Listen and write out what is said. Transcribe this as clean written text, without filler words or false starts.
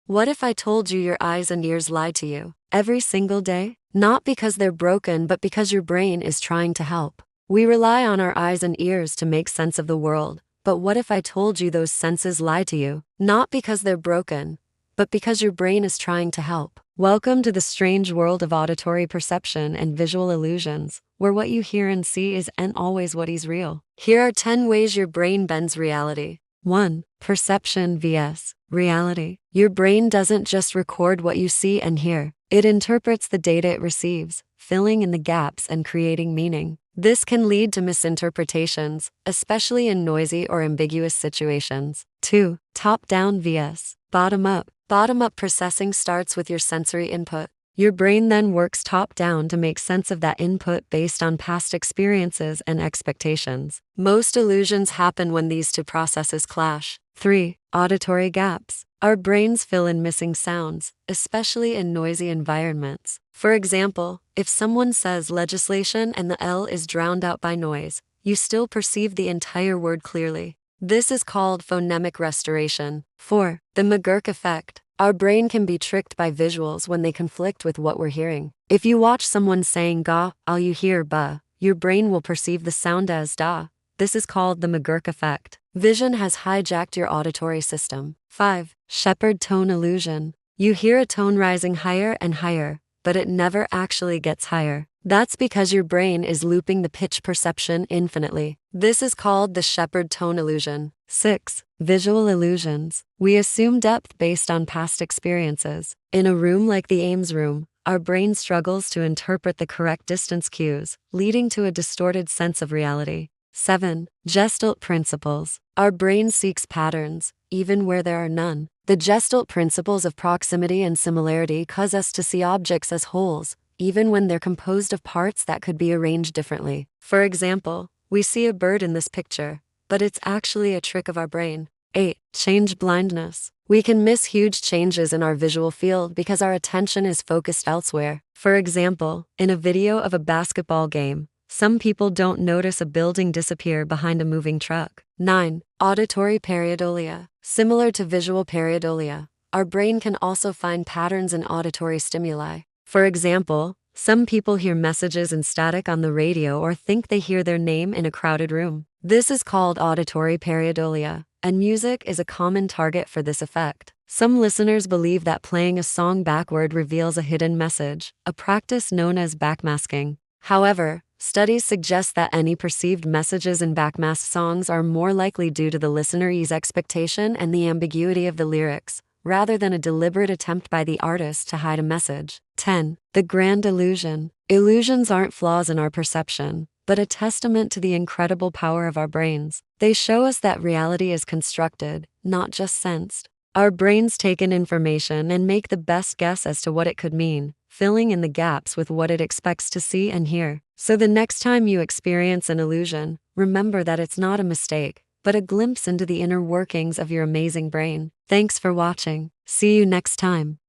What if I told you your eyes and ears lie to you every single day? Not because they're broken, but because your brain is trying to help. We rely on our eyes and ears to make sense of the world, but what if I told you those senses lie to you? Not because they're broken, but because your brain is trying to help. Welcome to the strange world of auditory perception and visual illusions, where what you hear and see isn't always what is real. Here are 10 ways your brain bends reality. 1. Perception vs. reality. Your brain doesn't just record what you see and hear, it interprets the data it receives, filling in the gaps and creating meaning. This can lead to misinterpretations, especially in noisy or ambiguous situations. 2. Top-down vs. bottom-up. Bottom-up processing starts with your sensory input. Your brain then works top-down to make sense of that input based on past experiences and expectations. Most illusions happen when these two processes clash. 3. Auditory gaps. Our brains fill in missing sounds, especially in noisy environments. For example, if someone says legislation and the L is drowned out by noise, you still perceive the entire word clearly. This is called phonemic restoration. 4. The McGurk effect. Our brain can be tricked by visuals when they conflict with what we're hearing. If you watch someone saying ga, all you hear ba, your brain will perceive the sound as da. This is called the McGurk effect. Vision has hijacked your auditory system. 5. Shepard tone illusion. You hear a tone rising higher and higher, but it never actually gets higher. That's because your brain is looping the pitch perception infinitely. This is called the Shepard tone illusion. 6. Visual illusions. We assume depth based on past experiences. In a room like the Ames room, our brain struggles to interpret the correct distance cues, leading to a distorted sense of reality. 7. Gestalt principles. Our brain seeks patterns, even where there are none. The Gestalt principles of proximity and similarity cause us to see objects as wholes, even when they're composed of parts that could be arranged differently. For example, we see a bird in this picture, but it's actually a trick of our brain. 8. Change blindness. We can miss huge changes in our visual field because our attention is focused elsewhere. For example, in a video of a basketball game, some people don't notice a building disappear behind a moving truck. 9. Auditory pareidolia. Similar to visual pareidolia, our brain can also find patterns in auditory stimuli. For example, some people hear messages in static on the radio or think they hear their name in a crowded room. This is called auditory pareidolia, and music is a common target for this effect. Some listeners believe that playing a song backward reveals a hidden message, a practice known as backmasking. However, studies suggest that any perceived messages in backmasked songs are more likely due to the listener's expectation and the ambiguity of the lyrics, rather than a deliberate attempt by the artist to hide a message. 10. The grand illusion. Illusions aren't flaws in our perception, but a testament to the incredible power of our brains. They show us that reality is constructed, not just sensed. Our brains take in information and make the best guess as to what it could mean, filling in the gaps with what it expects to see and hear. So the next time you experience an illusion, remember that it's not a mistake, but a glimpse into the inner workings of your amazing brain. Thanks for watching. See you next time.